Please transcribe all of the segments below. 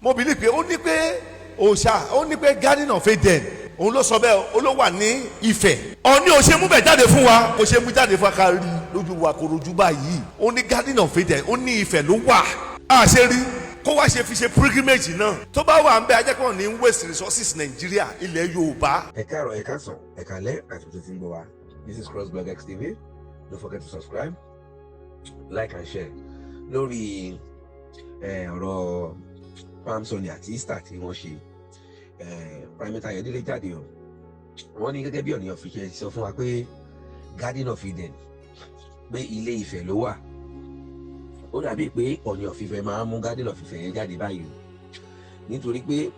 mo believe pé ó ní pé òòṣà ó ní pé Garden of Eden òun ló sọ bẹ́ẹ̀ ó ló wà ní Ifẹ̀. Ọ̀ní ò ṣe mú bẹ̀ jáde fún wa, kò ṣe mú jáde fún wa ká rí lójú wa kò rojú báyìí. Ó ní Garden of Eden, ó ní Ifẹ̀ ló wà. A ṣe rí kó wá ṣe fi ṣe pilgrimage náà. Tó bá wà ń bẹ ajẹ́kọ̀ọ́ ní waste resources Nigeria ilẹ̀ Yorùbá. Ẹ káàárọ̀, ẹ káàsán, ẹ káalẹ́ àti tó ti ń gbọ́ wa. This is CROSSBLOGXTV. Don't forget to subscribe, like and share. Lórí ọ̀rọ̀ Palm Sunday àti Easter tí wọ́n ṣe, Primate Ayodele jáde o. Wọ́n ní gẹ́gẹ́ bí Ooni of Ife sọ fún wa pé Garden of Eden pé Ilé Ifẹ̀ ló wà. Ó dàbí pé Ooni of Ife máa ń mú Garden of Ife yẹn jáde báyìí nítorí pé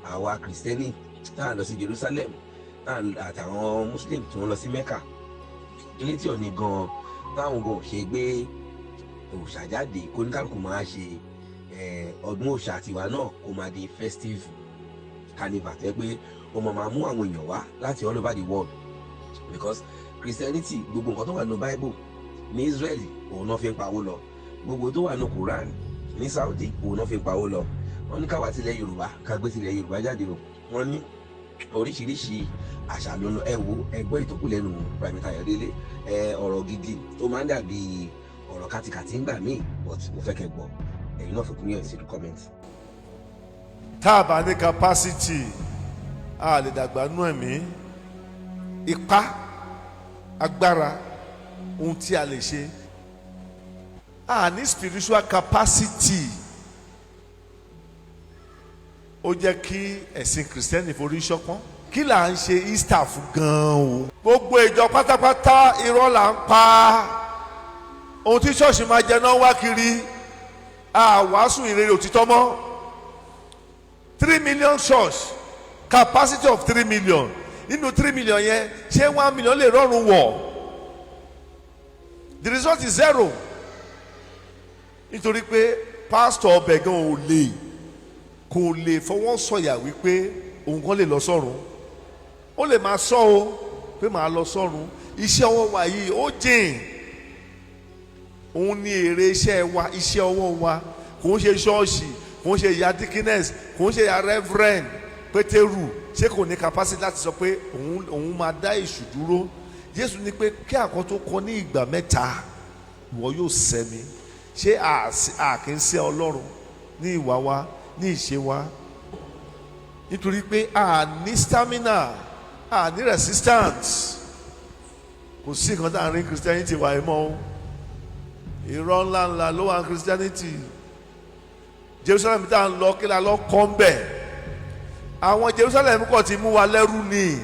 àwa Kristẹni tá à lọ sí Jerusalem àtàwọn Muslim tí wọ́n lọ sí Mecca ilé tí Ooni gan táwọn gan ṣe gbé òòṣà jáde kó ní kálukú máa ṣe ọdún òòṣà tiwa náà kó máa di festive carnival tẹ́ pé ó máa mú àwọn èèyàn wá láti all over the world because Christianity gbogbo nǹkan tó wà nínú Bible ní Israel òun náà fi ń pawó lọ, gbogbo tó wà nínú Quran ní Saudi òun náà fi ń pawó lọ. Wọ́n ní káwa tilẹ̀ Yorùbá ká gbé tilẹ̀ Yorùbá jáde o. Wọ́n ní oríṣiríṣi àṣà lọ́nà ẹgbẹ́ ìtókù lẹ́nu Primate Ayodele ọ̀rọ̀ gidi tó máa ń dàbí ọ̀rọ̀ kàtìkàtì ńgbà míì but mo fẹ́ kẹ́ gbọ́ ẹ̀yin náà fi kún yẹn sí comment. Tá a bá ní capacity a lè dàgbà nú ẹ̀mí, ipá, agbára, ohun tí a lè ṣe. A ní spiritual capacity. Ó jẹ́ kí ẹ̀sìn Kristẹni forí ṣọpọ́n. Kí là ń ṣe Easter fún gan-an o? Gbogbo ìjọ pátápátá irọ́ là ń pa. Ohun tí ṣọ́ọ̀ṣì máa jẹ náà wá kiri. Àwàásù ìrere òtítọ́ mọ́. 3 million church, capacity of 3 million. Nínú 3 million yẹn, ṣé 1 million lè rọrùn wọ̀? The result is 0. Nítorí pé pastor ọbẹ̀ gan kò lè fọwọ́ sọ̀yà wípé òun kan lè lọ sọ́run. Ó lè máa sọ o pé màá lọ sọ́run. Iṣẹ́ ọwọ́ wa yìí ó jìn. Òun ni èrè iṣẹ́ wa, iṣẹ́ ọwọ́ wa. Kò ń ṣe ṣọ́ọ̀ṣì, kò ń ṣe ìyá dikines, kò ń ṣe ìyá reverend Pétérù. Ṣé kò ní capacity láti sọ pé òun máa dá èṣù dúró? Jésù ní pé kí àkọ́tó kọ ní ìgbà 3 ìwọ yóò sẹ́mi. Ṣé a kì í ṣe Ọlọ́run ní ìwà wa, ní ìṣe wa? Nítorí pé a ní stamina, a ní resistance. Kò sí nǹkan tá à ń rí Christianity wa mọ́ o. Irọ́ ńláńlá ló wà ní Christianity. Jerusalem tá à ń lọ kí la lọ kọ́ ń bẹ̀. Àwọn Jerusalem kò ti mú wa lẹ́rú ni.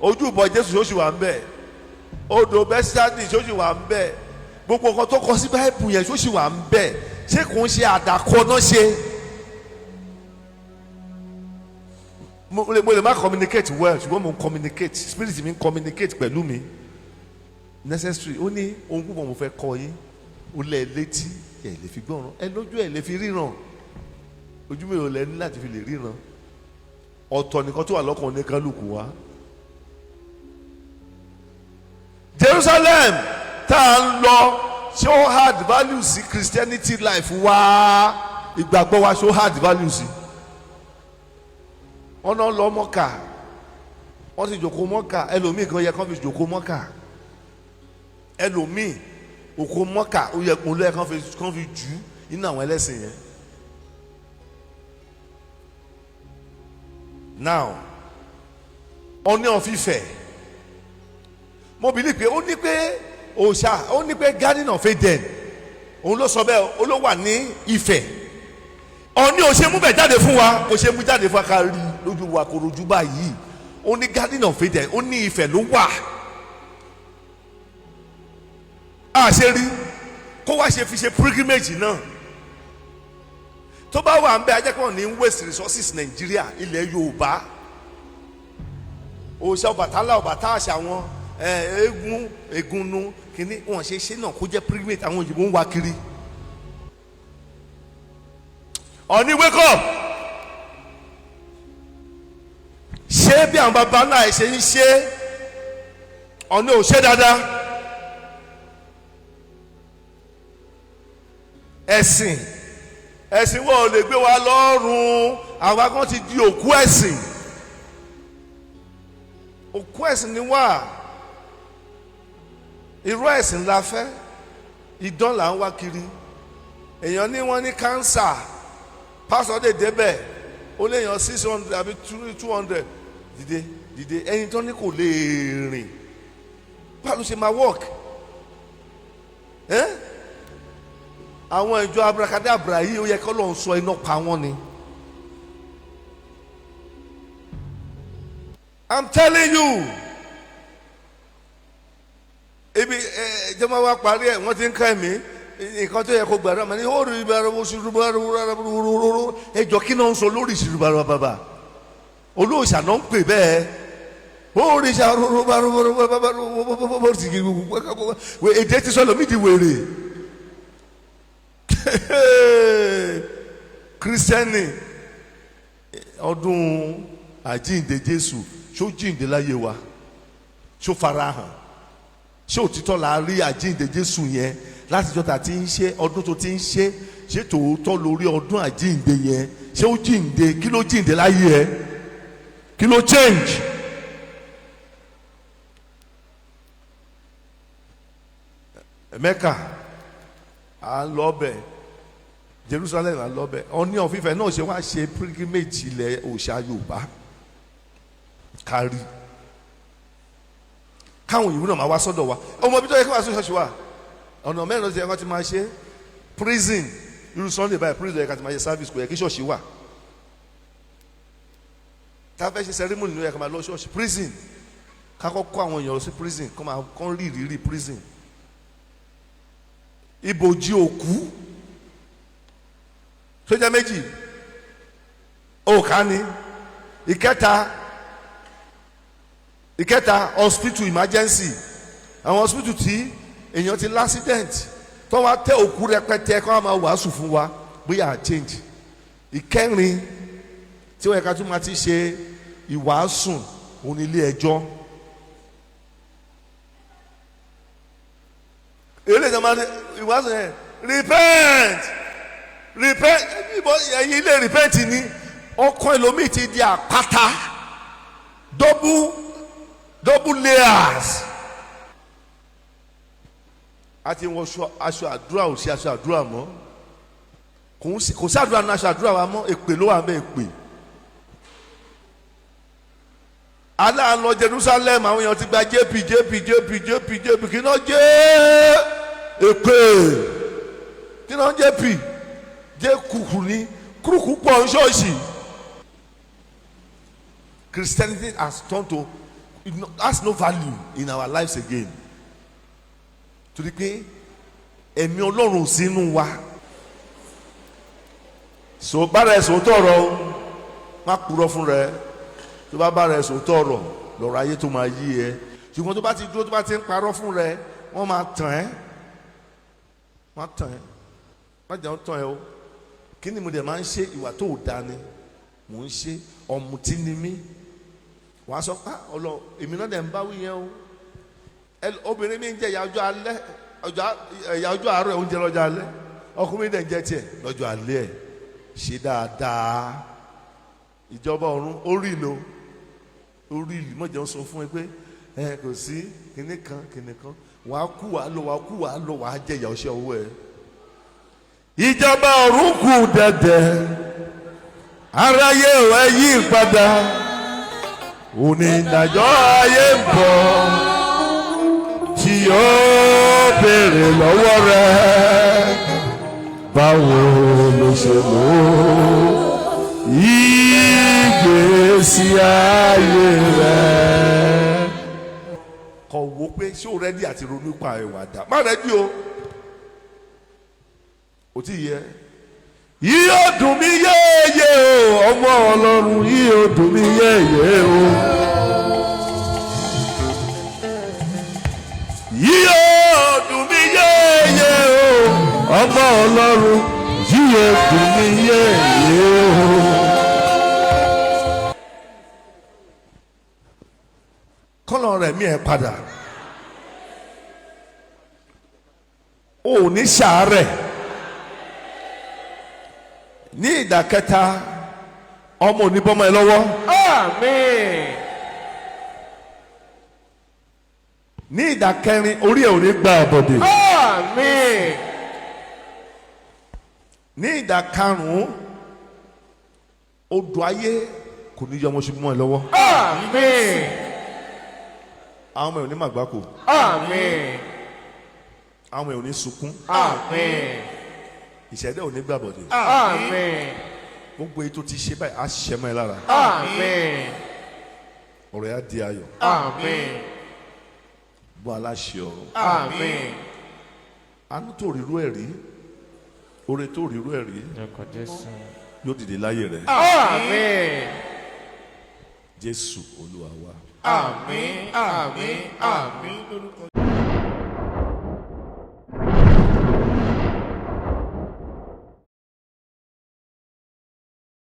Ojúbọ Jésù ṣó ṣì wà ń bẹ̀. Odò Bẹ́sítádì ṣó ṣì wà ń bẹ̀. Gbogbo nǹkan tó kọ sí Báíbù yẹn ṣó ṣì wà ń bẹ̀. Ṣé kò ń ṣe àdàkọ náà ṣe? Mo lè má communicate well ṣùgbọ́n mo ń communicate, spirit mi ń communicate pẹ̀lú mi. Necessary. Ó ní ohun púpọ̀ mo fẹ́ kọ́ yín. Ó lẹ̀ létí ẹ̀ lè fi gbọ́ràn, ẹ lójú ẹ̀ lè fi ríran. Ojú mi ò lẹ́ ní láti fi lè ríran. Ọ̀tọ̀ nìkan tó wà lọ́kàn ní kálukú wa. Jerusalem tá à ń lọ ṣé ó hard value sí Christianity life wa, ìgbàgbọ́ wa ṣé ó hard value sí. Wọ́n náà lọ Mọ́kà, wọ́n ti jòkó Mọ́kà, ẹlòmíì kan yẹ kán fi jòkó Mọ́kà, ẹlòmíì òkú Mọ́kà ó yẹ kó lẹ́ẹ̀ kán fi jù nínú àwọn ẹlẹ́sìn yẹn. Now Ooni of Ife, mo believe pé ó ní pé òòṣà ó ní pé Garden of Eden òun ló sọ bẹ́ẹ̀ ó ló wà ní Ifẹ̀. Ọ̀ní ò ṣe mú bẹ̀ jáde fún wa, kò ṣe mú jáde fún wa ká rí lójú wa kò rojú báyìí. Ó ní Garden of Eden, ó ní Ifẹ̀ ló wà. A ṣe rí kó wá ṣe fi ṣe pilgrimage náà. Tó bá wà ń bẹ ajẹ́kọ̀ọ́ ní waste resources Nigeria ilẹ̀ Yorùbá. Òòṣà Ọbàtálá àṣà wọn eégún egúnnú kìíní wọn ṣe náà kó jẹ́ pilgrimage àwọn òyìnbó ń wá kiri. Ọ̀ní wake up. Ṣé bí àwọn bàbá náà ṣe ń ṣe Ọ̀ní ò ṣe dáadáa? ẹ̀sìn ẹ̀sìn wọn ò lè gbé wa lọ́rùn, àwa kan ti di òkú ẹ̀sìn. Òkú ẹ̀sìn ni wá. Irú ẹ̀sìn la fẹ́, idán là ń wá kiri. Èèyàn ní wọ́n ní kánsà, pásọ̀ lè débẹ̀, ó lè yàn 600 àbí 200 dìde ẹni tó ní kò lè rìn, báwo ló ṣe máa work? Àwọn ìjọ abracadabra yìí ó yẹ kọ́ lọ́n sọ iná pa wọ́n ni. I'm telling you. Ibi jẹ́mọ́ wa parí ẹ̀ wọ́n ti ń ká ẹ̀mí nǹkan tó yẹ kó gbàdúrà mà ní ó rí ibà ẹjọ́ kí náà ń sọ lórí ìṣirò bàbá olóòṣà náà ń pè bẹ́ẹ̀ ó rí ìṣà èdè ti sọ lómi di wèrè kírísítẹ́nì ọdún àjíǹde Jésù ṣó jíǹde láyé wa ṣó farahàn ṣé òtítọ́ la rí àjíǹde Jésù yẹn láti jọ́ta tí ń ṣe ọdún tó ti ń ṣe ṣé tòótọ́ lórí ọdún àjíǹde yẹn ṣé ó jíǹde kí ló jíǹde láyé ẹ kí ló change. Mẹ́kà à ń lọ bẹ̀ Jerusalem à ń lọ bẹ̀ Ooni of Ife náà ṣe wá ṣe pilgrimage ilẹ̀ òòṣà Yorùbá kárí káwọn ìwé náà máa wá sọ́dọ̀ wa ọmọ ibi tó yẹ kí wàá sọ ṣọ́ọ̀ṣì wa ọ̀nà mẹ́rin ló ti yẹ kí wọ́n ti máa ṣe prison irú Sunday báyìí prison yẹ kí wọ́n ti máa ṣe service kò yẹ kí ṣọ́ọ̀ṣì wà tá a fẹ́ ṣe ceremony ló yẹ kí wọ́n máa lọ ṣọ́ọ̀ṣì prison kákọ́ kó àwọn èèyàn lọ sí prison kó máa kọ́ rí ìrírí prison ibojì òkú sójà méjì òkà ni ìkẹta hospital emergency àwọn hospital tí èèyàn ti l'accident tó wá tẹ òkú rẹpẹtẹ kó wá máa wàásù fún wa bóyá change ìkẹrin tí wọ́n yẹ ká tún máa ti ṣe ìwàásù òun ní ilé ẹjọ́ èlé ìjọba ìwàásù yẹn repent ẹ̀yin ilé repent ni ọkàn ẹlòmíì ti di àpáta double layers. A ti wọ aṣọ àdúrà ò sí aṣọ àdúrà mọ́ kò sí àdúrà náà aṣọ àdúrà wa mọ́ èpè ló wà mọ́ èpè. aláàlọ́ Jerusalem àwọn èèyàn ti gba jp kí náà jẹ́ èpè kí náà jp jẹ́ kùkù ní kúrúkù pọ̀ ń ṣọ́ọ̀ṣì. Christianity has turned to has no value in our lives again. Torí pé ẹ̀mí Ọlọ́run sínú wa. So bára ẹ̀ sòótọ́ ọ̀rọ̀ má purọ́ fún rẹ tó bá bára ẹ̀ sòótọ́ ọ̀rọ̀ lọ́rọ̀ ayé tó máa yí ẹ ṣùgbọ́n tó bá ti dúró tó bá ti ń parọ́ fún rẹ wọ́n máa tàn ẹ́ má jẹ́ wọ́n tàn ẹ́ o kí ni mo dẹ̀ máa ń ṣe ìwà tó dáa ni mò ń ṣe ọ̀mùtí ni mí wàá sọ pé ọlọ èmi náà dẹ̀ ń bá wí yẹn o obìnrin mi ń jẹ ìyà ọjọ́ alẹ́ ìyà ọjọ́ àárọ̀ oúnjẹ lọ́jọ́ alẹ́ ọkùnrin dẹ̀ ń jẹ tiẹ̀ lọ́jọ́ alẹ́ ẹ̀ ṣe dáadáa ìjọba ọ̀run orí ìlò mọ̀jẹ̀ ń sọ fún ẹ pé kò sí kinní kan wàá kú wàá lọ wàá jẹ ìyà ọṣẹ owó ẹ. ìjọba ọ̀run kù dẹ̀dẹ̀ aráyé ẹ yí padà òní ìdájọ́ ayé ń bọ̀ tí yóò béèrè lọ́wọ́ rẹ̀ báwo ló ṣe lò ìgbésí ayé rẹ̀. kọ̀ wò pé ṣé o rẹ́dí àti ronú pa ẹ̀wà dá má rẹ́dí o ò tí yẹ. yíyó dùn mí yéye o ọmọ Ọlọ́run yíyó dùn mí yéye o. yíyó dùn mí yéye o ọmọ Ọlọ́run yíyó dùn mí yéye o. kọ́lọ̀ rẹ̀ mí ẹ̀ padà ò ní ṣàárẹ̀ ní ìdá kẹta ọmọ ò ní bọ́mọ ẹ lọ́wọ́. Àmín. ní ìdá kẹrin orí ẹ ò ní gba àbọ̀dè. Àmín. ní ìdá karùn-ún odò ayé kò ní yọ ọmọ ṣubú mọ́ ẹ lọ́wọ́. Àmín. àwọn ọmọ ẹ ò ní màgbákò. Àmín. àwọn ọmọ ẹ ò ní sunkún. Àmín. ìṣẹ̀dá ò ní gba àbọ̀dè. Àmín. gbogbo èyí tó ti ṣe báyìí á ṣiṣẹ́ mọ́ ẹ lára. Àmín. ọ̀rọ̀ yà di ayọ̀. Àmín. bọ́ aláṣẹ ọ̀rọ̀. Àmín. àánú tó rírú ẹ̀ rí oore tó rírú ẹ̀ rí yóò dìde láyé rẹ̀. Àmín. Jésù Olúwa wa. Àmín. Àmín. Àmín. Lórúkọ